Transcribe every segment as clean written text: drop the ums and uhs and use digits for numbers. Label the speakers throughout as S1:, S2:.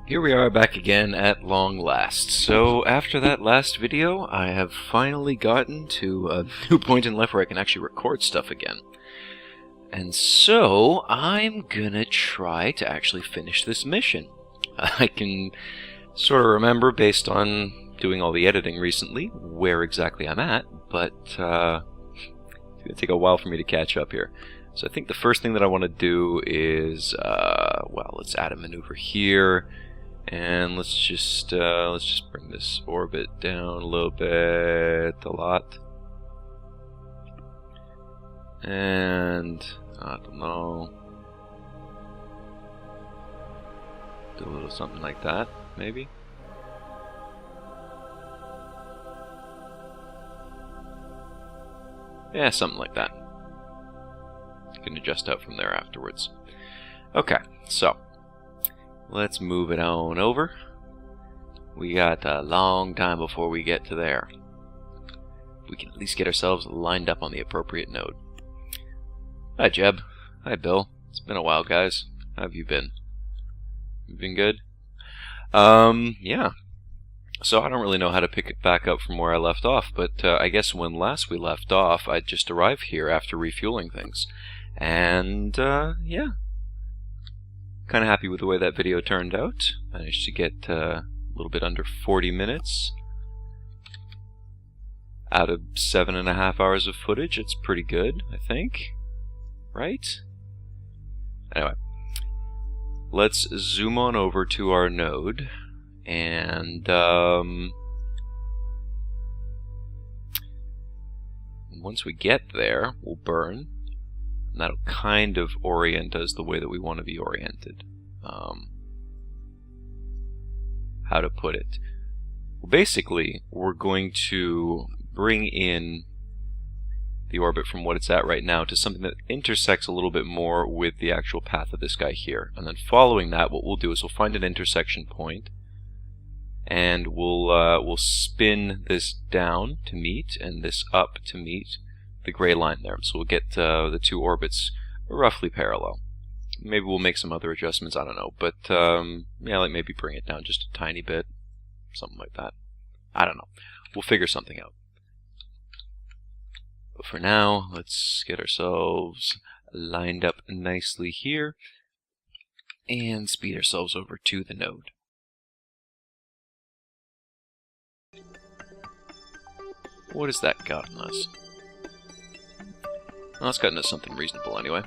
S1: Here we are back again at long last. So after that last video, I have finally gotten to a new point in life where I can actually record stuff again. And so I'm gonna try to actually finish this mission. I can sort of remember, based on doing all the editing recently, where exactly I'm at, but it's gonna take a while for me to catch up here. So I think the first thing that I want to do is, well, let's add a maneuver here. And let's just bring this orbit down a little bit, a lot. And I don't know, do a little something like that, maybe. Yeah, something like that. You can adjust out from there afterwards. Okay, so let's move it on over. We got a long time before we get to there. We can at least get ourselves lined up on the appropriate node. Hi, Jeb. Hi, Bill. It's been a while, guys. How have you been? You been good? Yeah. So I don't really know how to pick it back up from where I left off, but I guess when last we left off, I just arrived here after refueling things. And, yeah. Kind of happy with the way that video turned out. Managed to get a little bit under 40 minutes out of 7.5 hours of footage. It's pretty good, I think. Right? Anyway, let's zoom on over to our node, and once we get there, we'll burn. And that'll kind of orient us the way that we want to be oriented. How to put it? Well, basically, we're going to bring in the orbit from what it's at right now to something that intersects a little bit more with the actual path of this guy here. And then following that, what we'll do is we'll find an intersection point, and we'll spin this down to meet, and this up to meet the gray line there. So we'll get the two orbits roughly parallel. Maybe we'll make some other adjustments, I don't know. But yeah, like maybe bring it down just a tiny bit. Something like that. I don't know. We'll figure something out. But for now, let's get ourselves lined up nicely here and speed ourselves over to the node. What has that gotten us? Well, it's gotten us something reasonable anyway.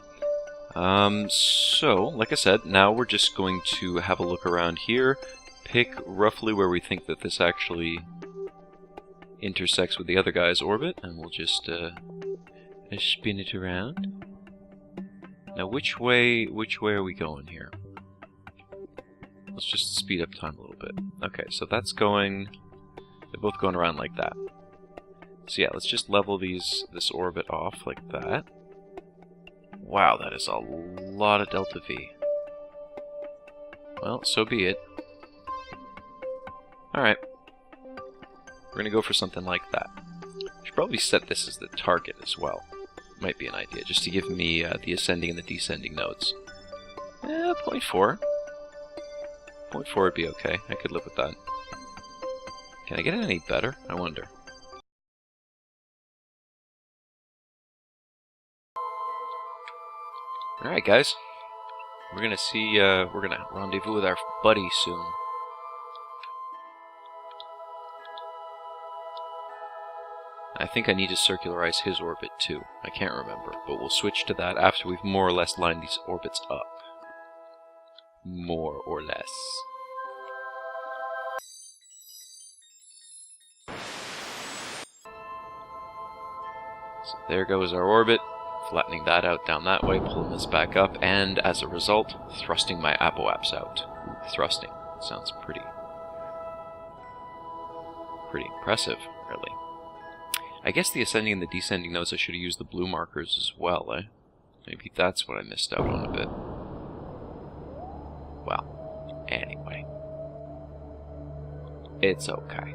S1: So, like I said, now we're just going to have a look around here, pick roughly where we think that this actually intersects with the other guy's orbit, and we'll just spin it around. Now, which way are we going here? Let's just speed up time a little bit. Okay, so that's going... They're both going around like that. So yeah, let's just level this orbit off like that. Wow, that is a lot of delta V. Well, so be it. Alright. We're gonna go for something like that. Should probably set this as the target as well. Might be an idea, just to give me the ascending and the descending nodes. 0.4. 0.4 would be okay. I could live with that. Can I get it any better? I wonder. Alright, guys. We're gonna see, we're gonna rendezvous with our buddy soon. I think I need to circularize his orbit too. I can't remember, but we'll switch to that after we've more or less lined these orbits up. More or less. So there goes our orbit. Flattening that out down that way, pulling this back up, and as a result, thrusting my apoaps out. Ooh, thrusting. Sounds pretty impressive, really. I guess the ascending and the descending nodes, I should have used the blue markers as well, eh? Maybe that's what I missed out on a bit. Well, anyway. It's okay.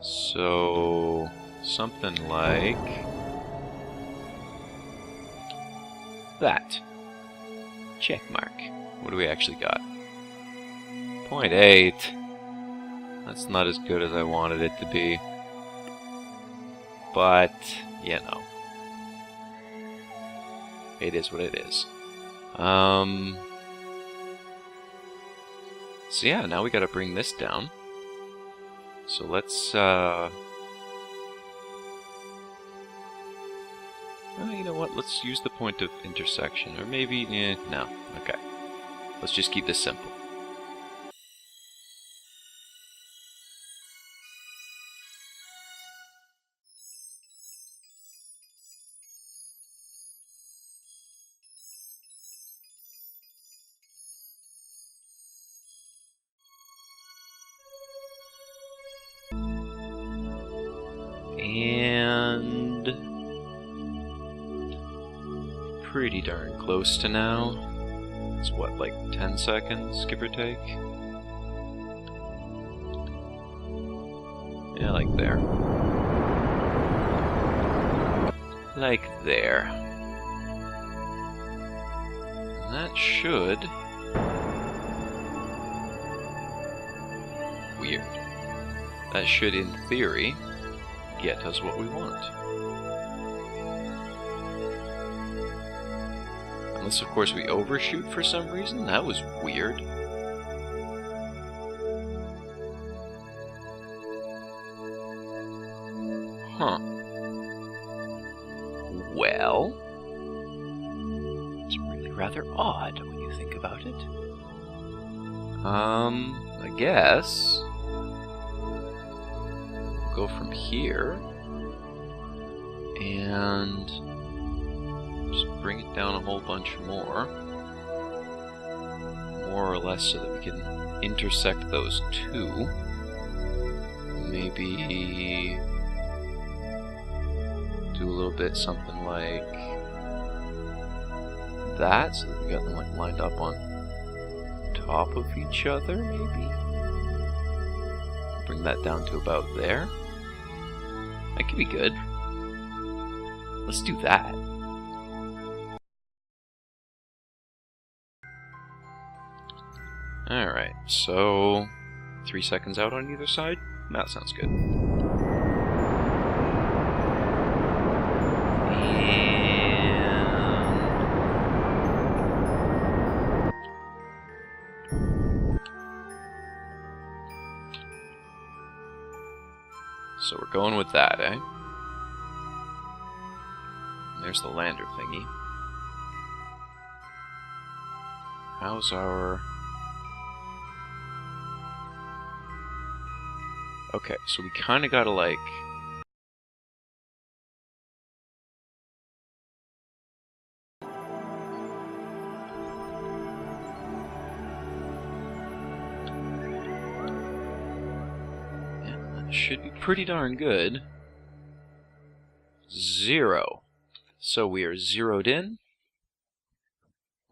S1: So, something like that. Check mark. What do we actually got? 0.8. That's not as good as I wanted it to be. But, you know. It is what it is. So yeah, now we gotta bring this down. So let's, well, you know what? Let's use the point of intersection. Or maybe, no. Okay. Let's just keep this simple. And pretty darn close to now. It's what, like 10 seconds, give or take? Yeah, like there. Like there. And that should... Weird. That should, in theory, get us what we want. Unless, of course, we overshoot for some reason. That was weird. Huh. Well, it's really rather odd when you think about it. I guess go from here and just bring it down a whole bunch more or less, so that we can intersect those two. Maybe do a little bit something like that, so that we got them like lined up on top of each other, maybe? Bring that down to about there. That could be good. Let's do that. Alright, so 3 seconds out on either side? That sounds good. So we're going with that, eh? There's the lander thingy. How's our... Okay, so we kinda gotta like... should be pretty darn good. 0. So we are zeroed in.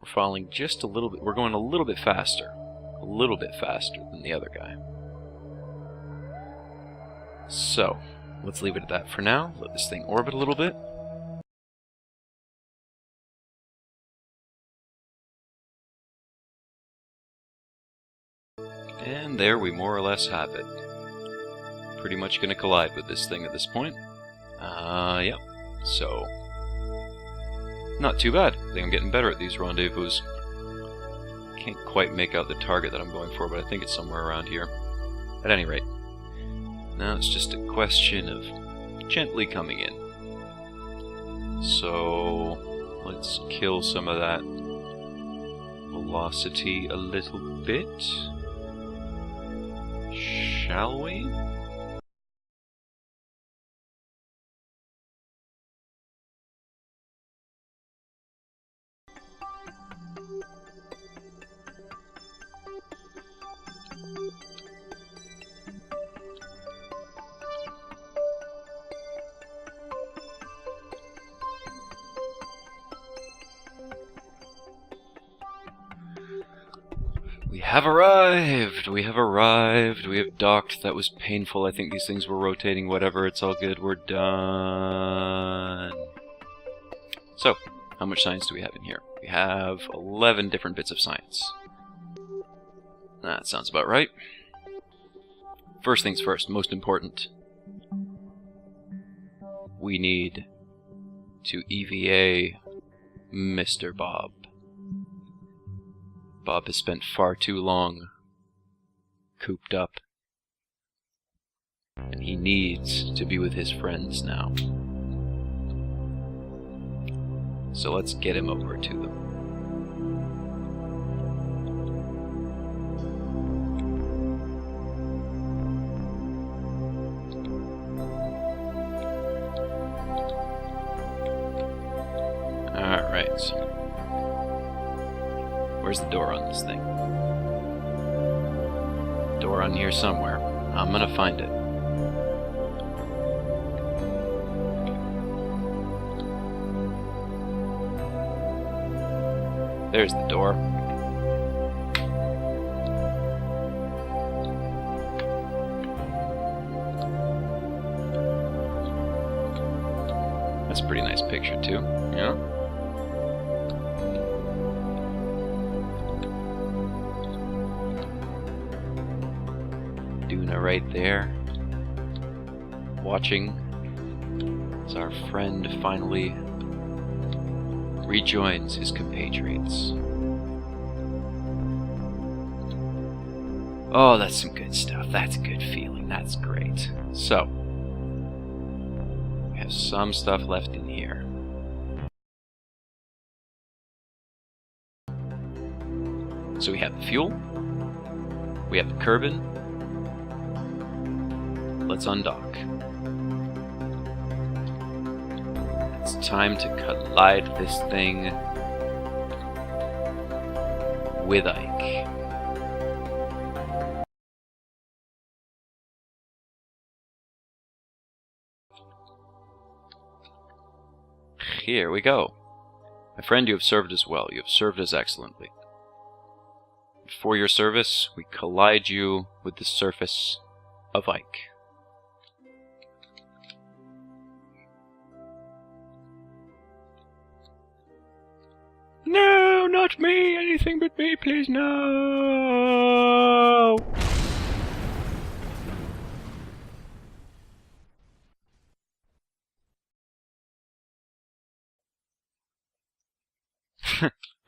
S1: We're falling just a little bit. We're going a little bit faster. A little bit faster than the other guy. So, let's leave it at that for now. Let this thing orbit a little bit. And there we more or less have it. Pretty much going to collide with this thing at this point. Yep. So, not too bad. I think I'm getting better at these rendezvous. Can't quite make out the target that I'm going for, but I think it's somewhere around here. At any rate, now it's just a question of gently coming in. So, let's kill some of that velocity a little bit. Shall we? We have arrived! We have arrived! We have docked. That was painful. I think these things were rotating. Whatever, it's all good. We're done. So, How much science do we have in here? We have 11 different bits of science. That sounds about right. First things first, most important. We need to EVA Mr. Bob. Bob has spent far too long cooped up, and he needs to be with his friends now. So let's get him over to them. Alright. Where's the door on this thing? Door on here somewhere. I'm gonna find it. There's the door. That's a pretty nice picture too, yeah? Duna right there, watching as our friend finally rejoins his compatriots. Oh, that's some good stuff. That's a good feeling. That's great. So, we have some stuff left in here. So we have the fuel. We have the Kerbal. Let's undock. It's time to collide this thing with Ike. Here we go. My friend, you have served us well. You have served us excellently. For your service, we collide you with the surface of Ike. No, not me! Anything but me, please, no!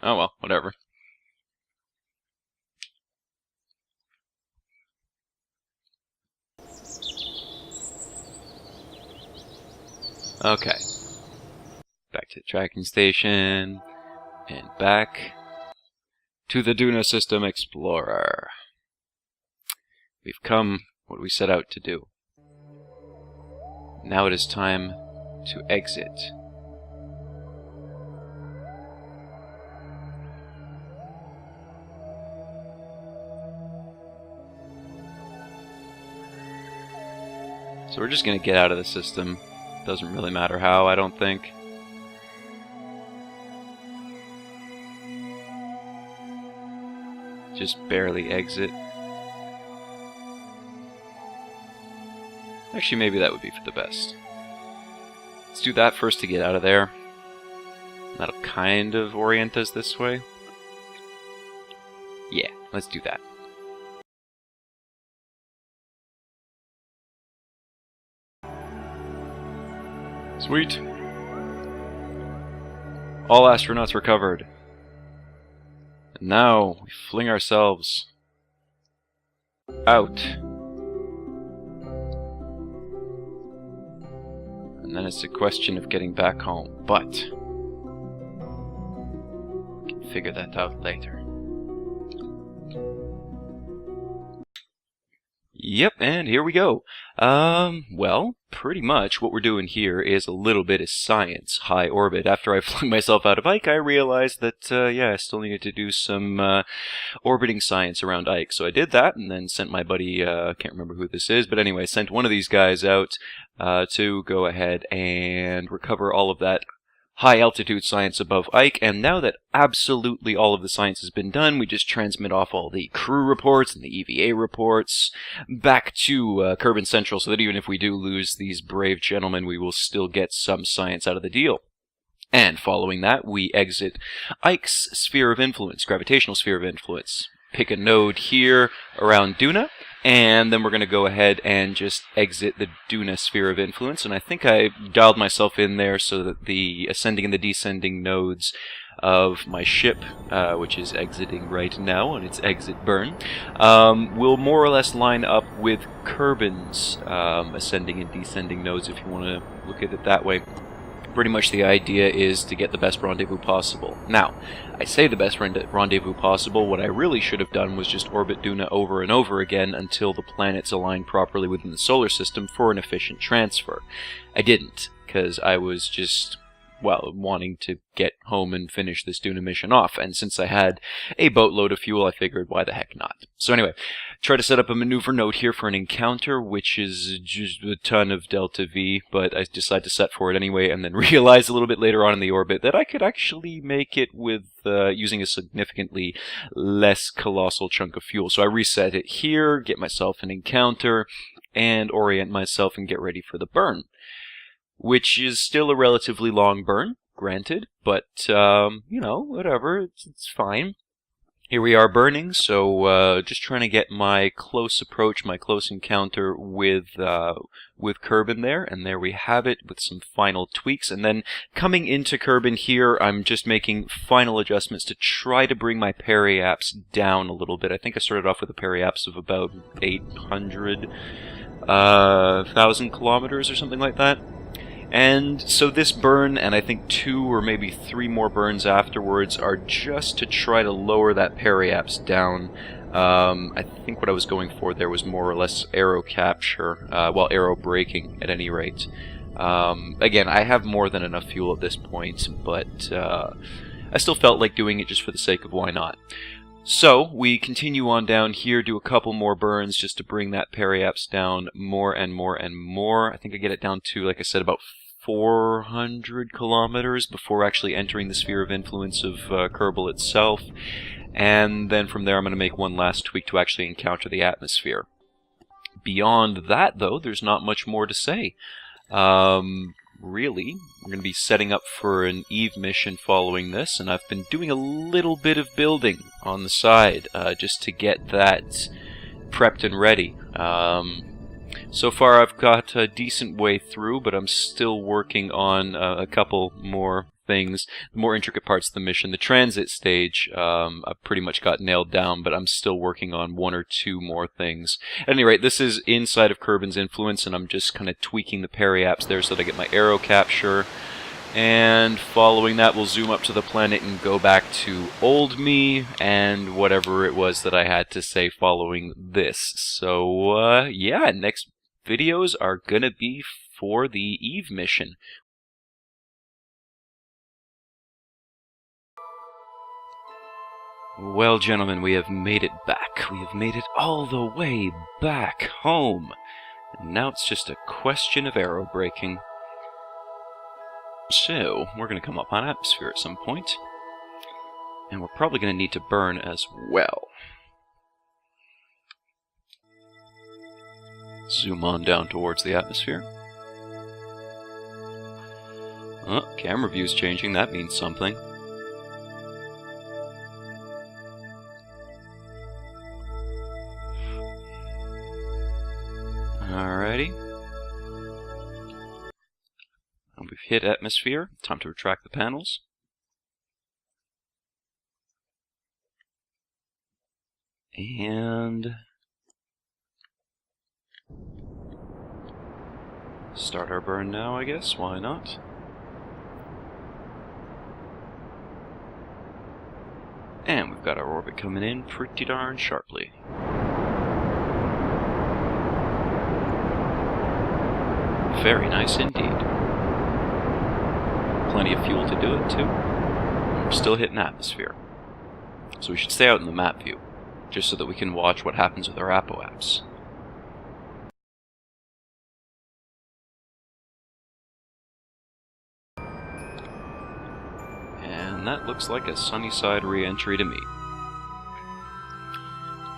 S1: Oh well, whatever. Okay. Back to the tracking station. And back to the Duna System Explorer. We've come what we set out to do. Now it is time to exit. So we're just going to get out of the system. Doesn't really matter how, I don't think. Just barely exit. Actually, maybe that would be for the best. Let's do that first to get out of there. That'll kind of orient us this way. Yeah, let's do that. Sweet. All astronauts recovered. And now we fling ourselves out. And then it's a question of getting back home. But we can figure that out later. Yep, and here we go. Well, pretty much what we're doing here is a little bit of science, high orbit. After I flung myself out of Ike, I realized that, yeah, I still needed to do some orbiting science around Ike. So I did that, and then sent my buddy, can't remember who this is, but anyway, sent one of these guys out to go ahead and recover all of that high-altitude science above Ike, and now that absolutely all of the science has been done, we just transmit off all the crew reports and the EVA reports back to Kerbal Central, so that even if we do lose these brave gentlemen, we will still get some science out of the deal. And following that, we exit Ike's sphere of influence, gravitational sphere of influence. Pick a node here around Duna, and then we're going to go ahead and just exit the Duna sphere of influence. And I think I dialed myself in there so that the ascending and the descending nodes of my ship, which is exiting right now on its exit burn, will more or less line up with Kerbin's ascending and descending nodes, if you want to look at it that way. Pretty much the idea is to get the best rendezvous possible. Now, I say the best rendezvous possible. What I really should have done was just orbit Duna over and over again until the planets align properly within the solar system for an efficient transfer. I didn't, because I was just, well, wanting to get home and finish this Duna mission off, and since I had a boatload of fuel, I figured, why the heck not? So anyway, try to set up a maneuver node here for an encounter, which is just a ton of delta V, but I decided to set for it anyway, and then realized a little bit later on in the orbit that I could actually make it with using a significantly less colossal chunk of fuel. So I reset it here, get myself an encounter, and orient myself and get ready for the burn. Which is still a relatively long burn, granted, but, you know, whatever, it's fine. Here we are burning, so just trying to get my close approach, my close encounter with Kerbin there, and there we have it with some final tweaks. And then coming into Kerbin here, I'm just making final adjustments to try to bring my periaps down a little bit. I think I started off with a periaps of about 800,000 kilometers or something like that. And so this burn, and I think 2 or maybe 3 more burns afterwards, are just to try to lower that periaps down. I think what I was going for there was more or less aero capture, well, aero braking at any rate. Again, I have more than enough fuel at this point, but I still felt like doing it just for the sake of why not. So, we continue on down here, do a couple more burns just to bring that periaps down more and more and more. I think I get it down to, like I said, about 400 kilometers before actually entering the sphere of influence of Kerbal itself. And then from there I'm going to make one last tweak to actually encounter the atmosphere. Beyond that, though, there's not much more to say. Really, we're going to be setting up for an Eve mission following this, and I've been doing a little bit of building on the side just to get that prepped and ready. So far I've got a decent way through, but I'm still working on a couple more things, the more intricate parts of the mission. The transit stage I've pretty much got nailed down, but I'm still working on 1 or 2 more things. At any rate, this is inside of Kerbin's influence, and I'm just kind of tweaking the periaps there so that I get my aero capture. And following that, we'll zoom up to the planet and go back to old me and whatever it was that I had to say following this. So, yeah, next videos are gonna be for the Eve mission. Well, gentlemen, we have made it back. We have made it all the way back home. And now it's just a question of aero braking. So, we're going to come up on atmosphere at some point. And we're probably going to need to burn as well. Zoom on down towards the atmosphere. Oh, camera view's changing. That means something. Alrighty. And we've hit atmosphere. Time to retract the panels. And start our burn now, I guess. Why not? And we've got our orbit coming in pretty darn sharply. Very nice indeed. Plenty of fuel to do it, too. We're still hitting atmosphere. So we should stay out in the map view, just so that we can watch what happens with our apoaps. And that looks like a Sunnyside re-entry to me.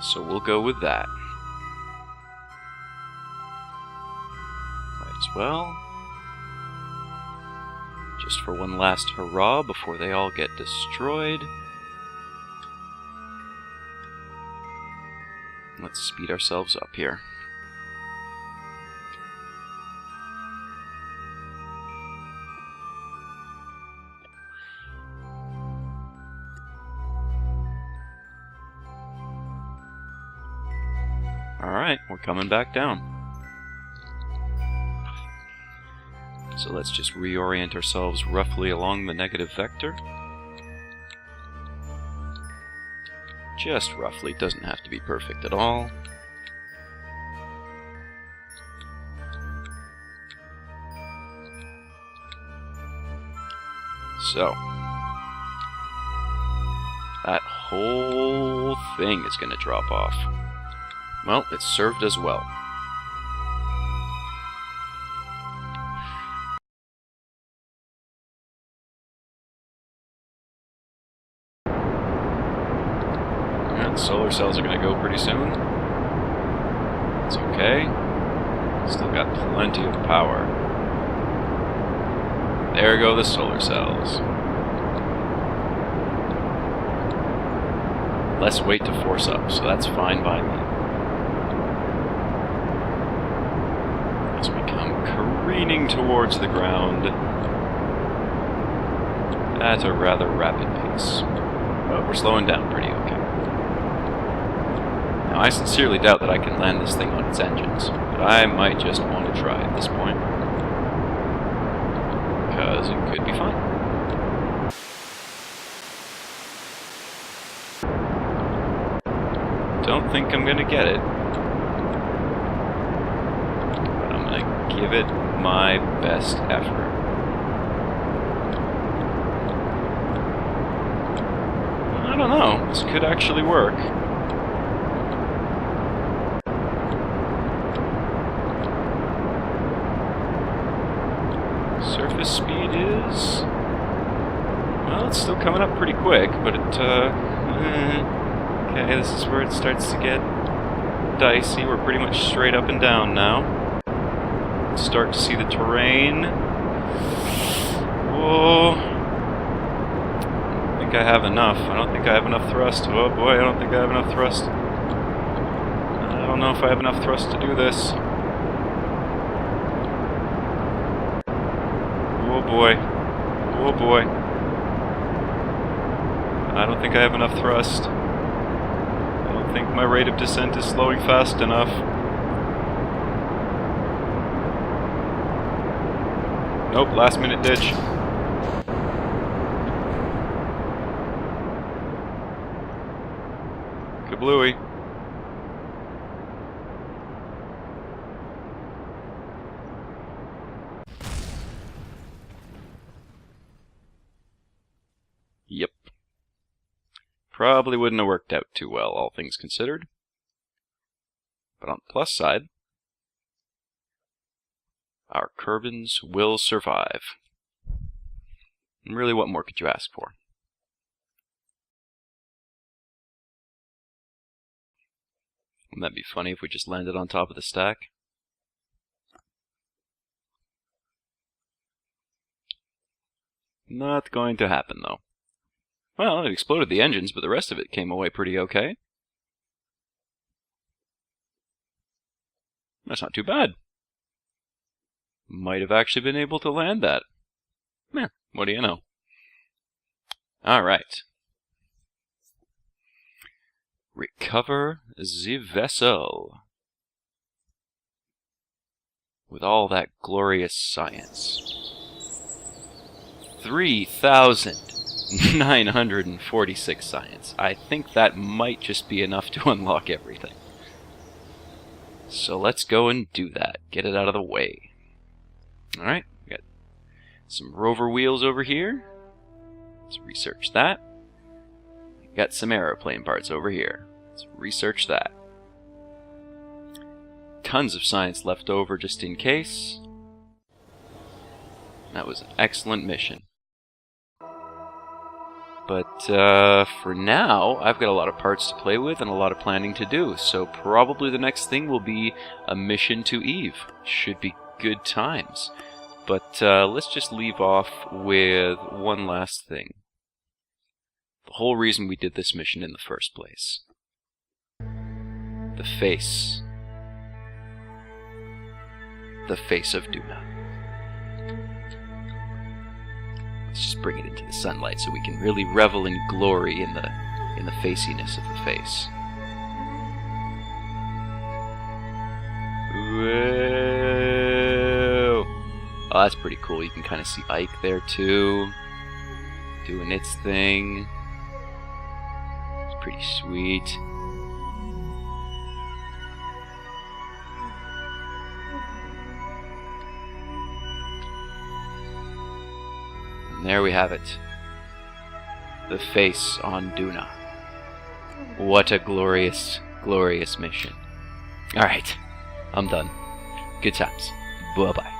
S1: So we'll go with that. Might as well. Just for one last hurrah before they all get destroyed. Let's speed ourselves up here. Alright, we're coming back down. So let's just reorient ourselves roughly along the negative vector. Just roughly, doesn't have to be perfect at all. So, that whole thing is going to drop off. Well, it served us well. Solar cells are going to go pretty soon. It's okay. Still got plenty of power. There go the solar cells. Less weight to force up, so that's fine by me. As we come careening towards the ground at a rather rapid pace. But we're slowing down pretty okay. Now, I sincerely doubt that I can land this thing on its engines, but I might just want to try at this point. Because it could be fun. Don't think I'm going to get it. But I'm going to give it my best effort. I don't know. This could actually work. Surface speed is... well, it's still coming up pretty quick, but it, okay, this is where it starts to get dicey. We're pretty much straight up and down now. Start to see the terrain. Whoa. I think I have enough. I don't think I have enough thrust. Oh boy, I don't think I have enough thrust. I don't know if I have enough thrust to do this. Oh boy. Oh boy. I don't think I have enough thrust. I don't think my rate of descent is slowing fast enough. Nope, last minute ditch. Kablooey. Yep. Probably wouldn't have worked out too well, all things considered. But on the plus side, our Kerbals will survive. And really, what more could you ask for? Wouldn't that be funny if we just landed on top of the stack? Not going to happen, though. Well, it exploded the engines, but the rest of it came away pretty okay. That's not too bad. Might have actually been able to land that. Meh, what do you know? Alright. Recover the vessel. With all that glorious science. 3,946 science. I think that might just be enough to unlock everything. So let's go and do that. Get it out of the way. Alright, we got some rover wheels over here. Let's research that. We got some aeroplane parts over here. Let's research that. Tons of science left over just in case. That was an excellent mission. But for now, I've got a lot of parts to play with and a lot of planning to do, so probably the next thing will be a mission to Eve. Should be good times. But let's just leave off with one last thing. The whole reason we did this mission in the first place. The face. The face of Duna. Let's just bring it into the sunlight so we can really revel in glory in the faciness of the face. Whoa! Oh, that's pretty cool. You can kind of see Ike there too, doing its thing. It's pretty sweet. And there we have it. The face on Duna. What a glorious, glorious mission. Alright, I'm done. Good times. Bye-bye.